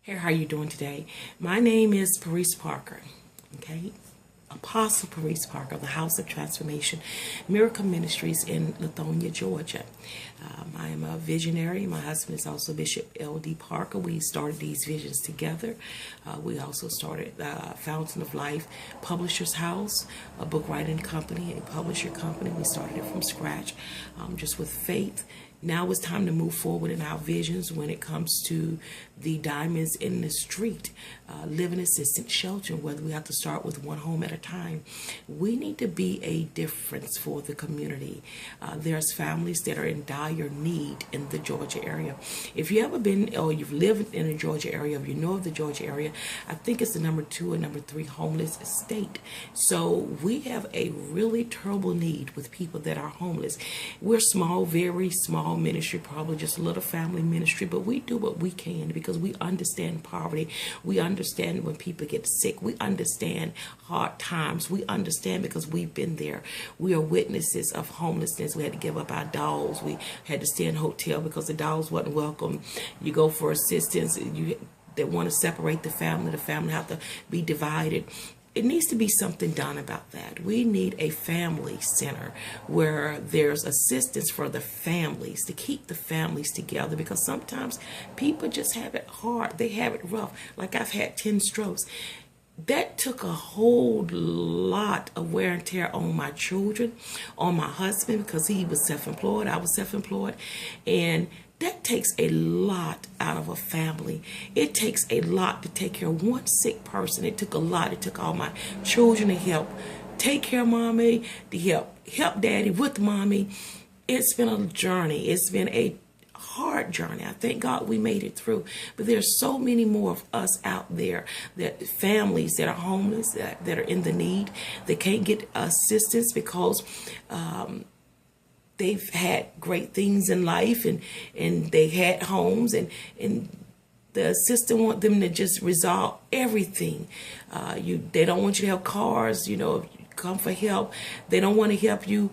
Hey, how you doing today? My name is Parice Parker, okay? Apostle Parice Parker of the House of Transformation Miracle Ministries in Lithonia, Georgia. I am a visionary. My husband is also Bishop L.D. Parker. We started these visions together. We also started Fountain of Life Publishers House, a book writing company, a publisher company. We started it from scratch, just with faith. Now it's time to move forward in our visions when it comes to the diamonds in the street, living assistance shelter, whether we have to start with one home at a time. We need to be a difference for the community. There's families that are in dire need in the Georgia area. If you've ever been or you've lived in the Georgia area, if you know of the Georgia area, I think it's the number 2 and number 3 homeless state. So we have a really terrible need with people that are homeless. We're small, very small ministry, probably just a little family ministry, but we do what we can because we understand poverty. We understand when people get sick. We understand hard times. We understand because we've been there. We are witnesses of homelessness. We had to give up our dogs. We had to stay in a hotel because the dogs wasn't welcome. You go for assistance. They want to separate the family. The family have to be divided. It needs to be something done about that. We need a family center where there's assistance for the families to keep the families together, because sometimes people just have it hard. They have it rough. Like I've had 10 strokes. That took a whole lot of wear and tear on my children, on my husband, because he was self-employed. I was self-employed. And that takes a lot out of a family. It takes a lot to take care of one sick person. It took a lot. It took all my children to help take care of mommy, to help daddy with mommy. It's been a journey. It's been a hard journey. I thank God we made it through. But there's so many more of us out there, that families that are homeless, that are in the need, they can't get assistance because they've had great things in life and they had homes, and the system want them to just resolve everything. They don't want you to have cars, come for help. They don't want to help you.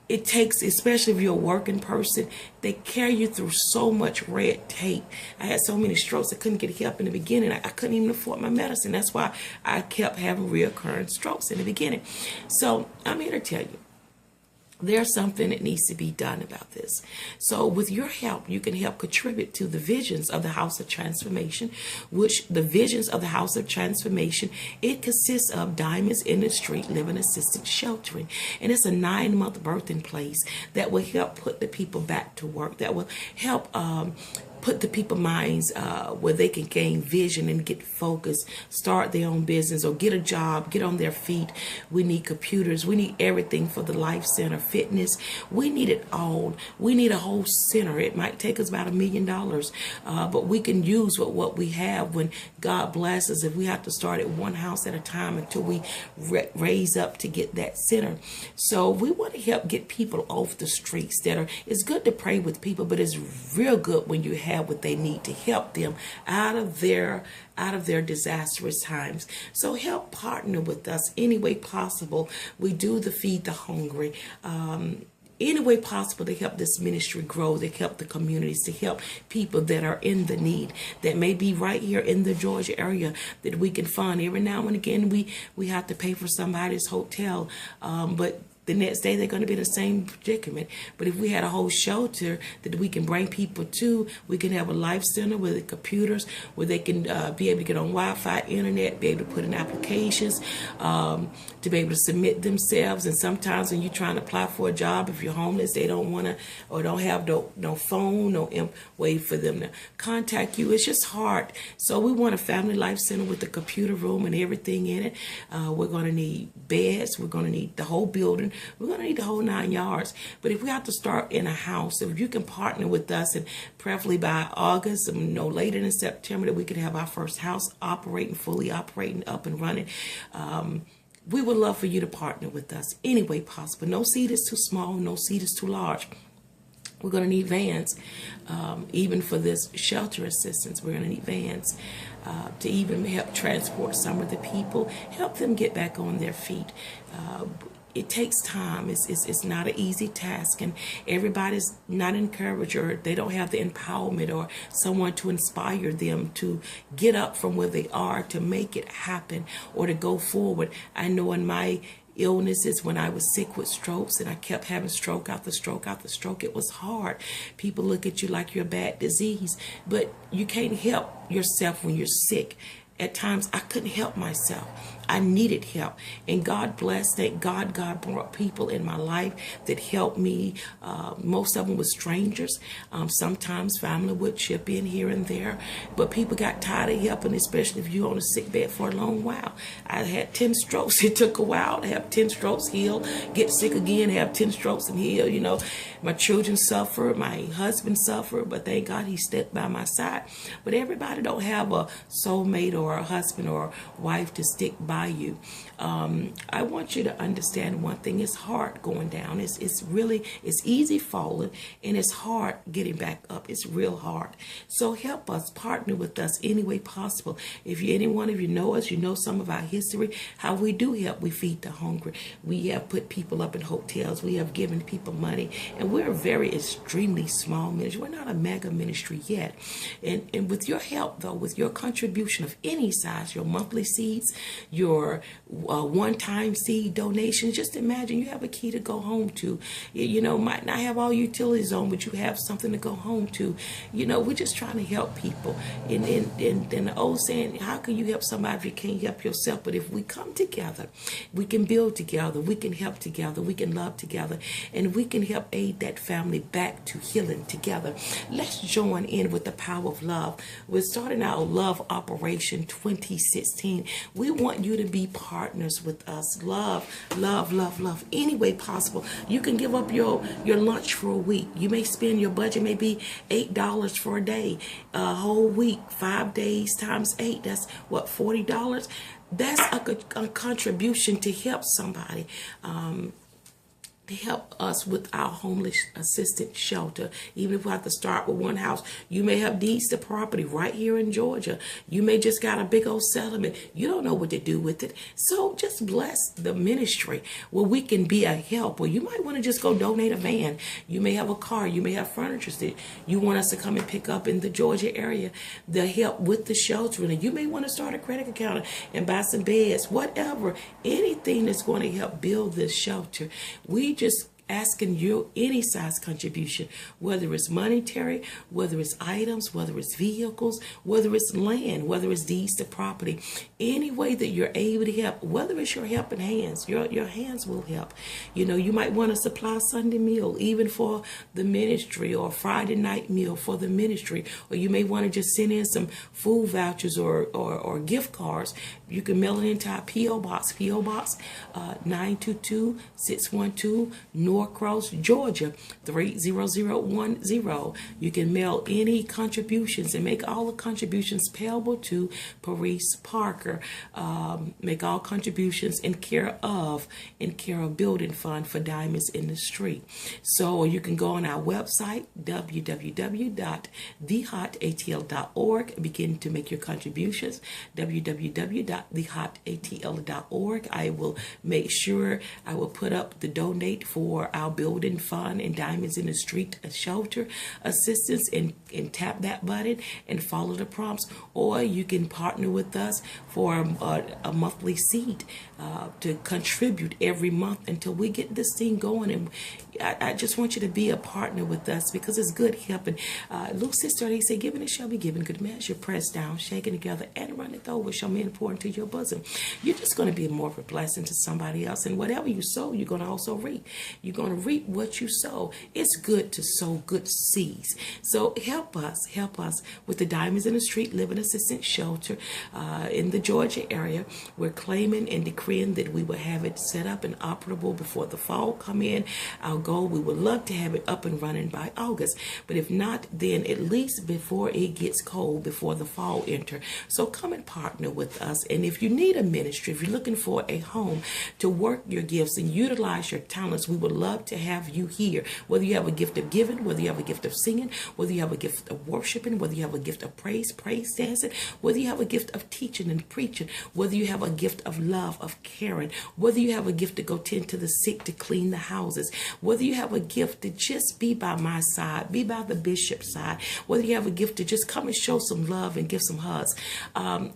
It takes, especially if you're a working person, they carry you through so much red tape. I had so many strokes, I couldn't get help in the beginning. I couldn't even afford my medicine. That's why I kept having reoccurring strokes in the beginning. So I'm here to tell you, there's something that needs to be done about this. So with your help, you can help contribute to the visions of the House of Transformation, which the visions of the House of Transformation, it consists of diamonds in the street, living assistance sheltering. And it's a 9-month birthing place that will help put the people back to work, that will help put the people's minds where they can gain vision and get focused, start their own business or get a job, get on their feet. We need computers. We need everything for the Life Center, fitness. We need it all. We need a whole center. It might take us about $1 million, but we can use what we have when God blesses. If we have to start at one house at a time until we raise up to get that center. So we want to help get people off the streets. It's good to pray with people, but it's real good when you have what they need to help them out of their disastrous times. So help partner with us any way possible. We do the Feed the Hungry. Any way possible to help this ministry grow, to help the communities, to help people that are in the need, that may be right here in the Georgia area, that we can fund. Every now and again, we have to pay for somebody's hotel, but the next day they're going to be in the same predicament. But if we had a whole shelter that we can bring people to, we can have a life center with the computers where they can be able to get on Wi-Fi, internet, be able to put in applications, to be able to submit themselves. And sometimes when you're trying to apply for a job, if you're homeless, they don't want to or don't have no phone, no way for them to contact you. It's just hard. So we want a family life center with a computer room and everything in it. We're going to need beds. We're going to need the whole building. We're going to need the whole 9 yards. But if we have to start in a house, if you can partner with us, and preferably by August, no later than September, that we could have our first house fully operating, up and running. We would love for you to partner with us any way possible. No seed is too small. No seed is too large. We're going to need vans, even for this shelter assistance. We're going to need vans to even help transport some of the people, help them get back on their feet. it takes time. It's not an easy task, and everybody's not encouraged, or they don't have the empowerment or someone to inspire them to get up from where they are to make it happen or to go forward. I know in my illnesses, when I was sick with strokes and I kept having stroke after stroke after stroke, it was hard. People look at you like you're a bad disease, but you can't help yourself when you're sick. At times I couldn't help myself. I needed help, and God blessed. Thank God, God brought people in my life that helped me. Most of them were strangers. Sometimes family would chip in here and there, but people got tired of helping, especially if you're on a sick bed for a long while. I had 10 strokes. It took a while to have 10 strokes, heal, get sick again, have 10 strokes and heal. You know, my children suffered, my husband suffered, but thank God he stuck by my side. But everybody don't have a soulmate or a husband or wife to stick by you. I want you to understand one thing. It's hard going down. It's easy falling, and it's hard getting back up. It's real hard. So help us, partner with us any way possible. If you, any one of you know us, you know some of our history, how we do help. We feed the hungry. We have put people up in hotels. We have given people money, and we're a very extremely small ministry. We're not a mega ministry yet. And with your help, though, with your contribution of any size, your monthly seeds, your one-time seed donations, just imagine you have a key to go home to. You know, might not have all utilities on, but you have something to go home to. You know, we're just trying to help people. And the old saying, how can you help somebody if you can't help yourself? But if we come together, we can build together, we can help together, we can love together, and we can help aid that family back to healing together. Let's join in with the power of love. We're starting our Love Operation 2016. We want you to be partners with us. Love, love, love, love. Any way possible. You can give up your lunch for a week. You may spend, your budget may be $8 for a day, a whole week, 5 days times 8. That's what, $40? That's a contribution to help somebody. To help us with our homeless assistance shelter. Even if we have to start with one house, you may have deeds to property right here in Georgia. You may just got a big old settlement. You don't know what to do with it. So just bless the ministry where we can be a help. Or you might want to just go donate a van. You may have a car. You may have furniture that you want us to come and pick up in the Georgia area. The help with the shelter. And you may want to start a credit account and buy some beds, whatever. Anything that's going to help build this shelter. We just asking you any size contribution, whether it's monetary, whether it's items, whether it's vehicles, whether it's land, whether it's deeds to property, any way that you're able to help, whether it's your helping hands, your hands will help. You know, you might want to supply Sunday meal, even for the ministry, or Friday night meal for the ministry, or you may want to just send in some food vouchers or gift cards. You can mail it into our P.O. Box, 922-612 Norcross, Georgia, 30010. You can mail any contributions and make all the contributions payable to Parice Parker. Make all contributions in care of Building Fund for Diamonds in the Street. So you can go on our website, www.thehotATL.org. Begin to make your contributions, www.thehotATL.org. I will make sure I will put up the donate for our Building Fund and Diamonds in the Street shelter assistance, and tap that button and follow the prompts. Or you can partner with us for a monthly seed to contribute every month until we get this thing going. And I just want you to be a partner with us, because it's good helping. Little sister, they say, given it shall be given, good measure, pressed down, shaken together, and run it over, shall men pour into your bosom. You're just going to be more of a blessing to somebody else. And whatever you sow, you're going to also reap. You're going to reap what you sow. It's good to sow good seeds. So help us with the Diamonds in the Street Living Assistance Shelter in the Georgia area. We're claiming and decreeing that we will have it set up and operable before the fall come in. Our goal. We would love to have it up and running by August. But if not, then at least before it gets cold, before the fall enter. So come and partner with us. And if you need a ministry, if you're looking for a home to work your gifts and utilize your talents, we would love to have you here. Whether you have a gift of giving, whether you have a gift of singing, whether you have a gift of worshiping, whether you have a gift of praise dancing, whether you have a gift of teaching and preaching, whether you have a gift of love, of caring, whether you have a gift to go tend to the sick, to clean the houses, whether you have a gift to just be by my side, be by the bishop's side, whether you have a gift to just come and show some love and give some hugs,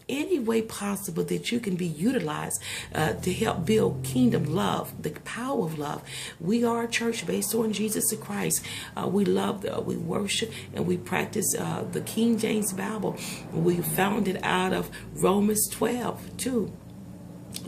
any way possible that you can be utilized to help build kingdom love, the power of love. We are a church based on Jesus Christ. We love, we worship, and we practice the King James Bible. We found it out of Romans 12:2.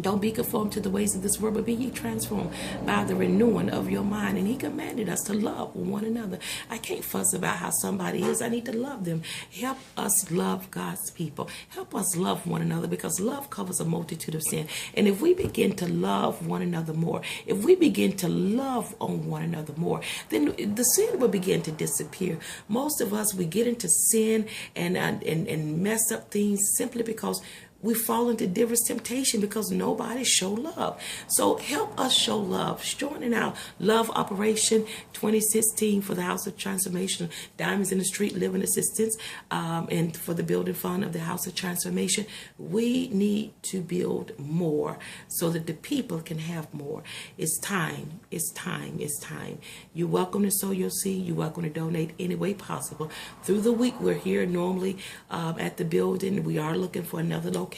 Don't be conformed to the ways of this world, but be ye transformed by the renewing of your mind. And he commanded us to love one another. I can't fuss about how somebody is. I need to love them. Help us love God's people. Help us love one another, because love covers a multitude of sin. And if we begin to love one another more, if we begin to love on one another more, then the sin will begin to disappear. Most of us, we get into sin and mess up things simply because we fall into diverse temptation, because nobody show love. So help us show love. Joining our Love Operation 2016 for the House of Transformation, Diamonds in the Street Living Assistance, and for the building fund of the House of Transformation. We need to build more so that the people can have more. It's time. It's time. It's time. You're welcome to sow your seed. You're welcome to donate any way possible. Through the week, we're here normally at the building. We are looking for another location,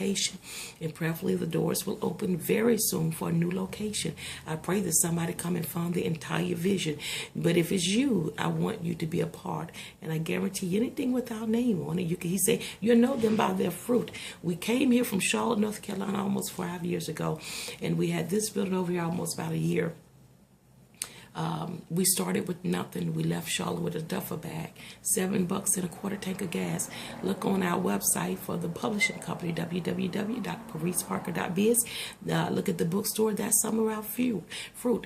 and prayerfully the doors will open very soon for a new location. I pray that somebody come and fund the entire vision. But if it's you, I want you to be a part, and I guarantee you, anything with our name on it, he say, you'll know them by their fruit. We came here from Charlotte, North Carolina almost 5 years ago, and we had this building over here almost about a year. We started with nothing. We left Charlotte with a duffel bag, $7 and a quarter tank of gas. Look on our website for the publishing company, www.pariceparker.biz. Look at the bookstore, that's Summer Out Fruit.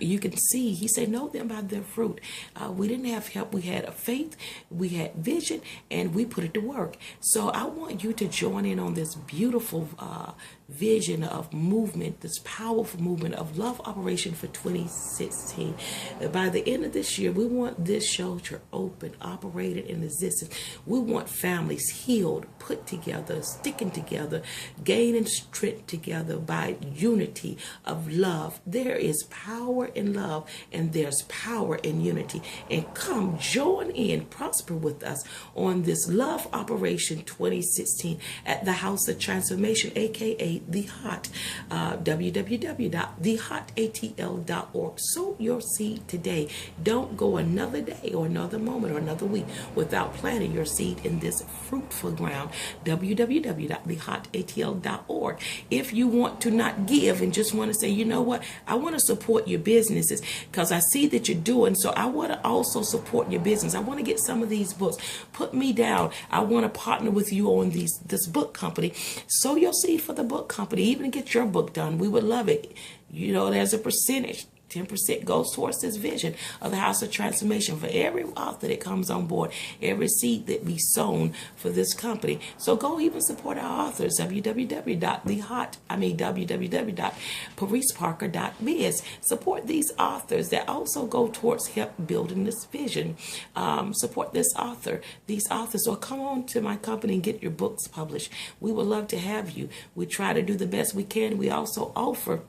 You can see, he said, know them by their fruit. We didn't have help. We had a faith, we had vision, and we put it to work. So I want you to join in on this beautiful vision of movement, this powerful movement of Love Operation for 2016. By the end of this year, we want this shelter open, operated, in existence. We want families healed, put together, sticking together, gaining strength together by unity of love. There is power in love, and there's power in unity. And come join in, prosper with us on this Love Operation 2016 at the House of Transformation, aka The Hot, www.thehotatl.org. Sow your seed today. Don't go another day or another moment or another week without planting your seed in this fruitful ground, www.thehotatl.org. If you want to not give and just want to say, you know what, I want to support your businesses because I see that you're doing, so I want to also support your business. I want to get some of these books. Put me down. I want to partner with you on this book company. Sow your seed for the book company, even to get your book done. We would love it. You know, there's a percentage. 10% goes towards this vision of the House of Transformation for every author that comes on board, every seed that be sown for this company. So go even support our authors, www.pariceparker.biz. Support these authors that also go towards help building this vision. Support this author, these authors, or come on to my company and get your books published. We would love to have you. We try to do the best we can. We also offer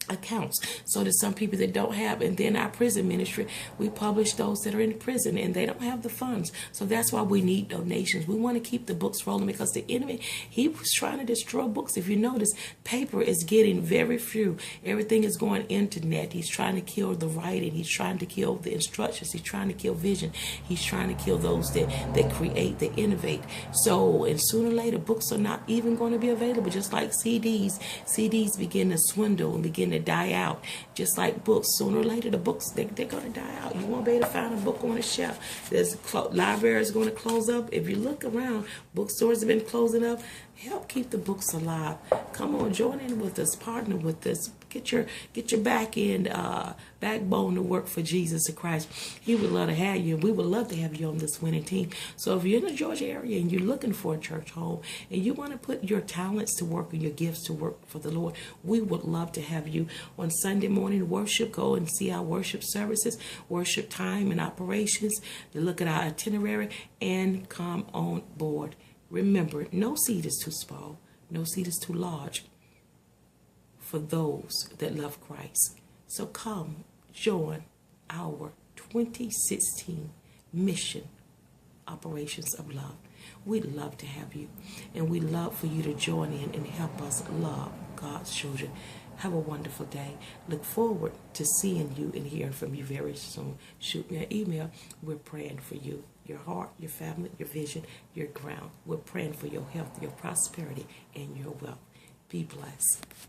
accounts so that some people that don't have, and then our prison ministry, we publish those that are in prison and they don't have the funds. So that's why we need donations. We want to keep the books rolling because the enemy, he was trying to destroy books. If you notice, paper is getting very few. Everything is going internet. He's trying to kill the writing. He's trying to kill the instructions. He's trying to kill vision. He's trying to kill those that create, that innovate. So, and sooner or later, books are not even going to be available, just like CDs. CDs begin to swindle and begin to die out, just like books. Sooner or later, the books, they're going to die out. You won't be able to find a book on a shelf. There's libraries going to close up. If you look around, bookstores have been closing up. Help keep the books alive. Come on, join in with us, partner with us. Get your backbone to work for Jesus Christ. He would love to have you, and we would love to have you on this winning team. So if you're in the Georgia area and you're looking for a church home and you want to put your talents to work and your gifts to work for the Lord, we would love to have you on Sunday morning worship. Go and see our worship services, worship time and operations, to look at our itinerary and come on board. Remember, no seat is too small, no seat is too large for those that love Christ. So come join our 2016 mission, Operations of Love. We'd love to have you, and we'd love for you to join in and help us love God's children. Have a wonderful day. Look forward to seeing you and hearing from you very soon. Shoot me an email. We're praying for you, your heart, your family, your vision, your ground. We're praying for your health, your prosperity, and your wealth. Be blessed.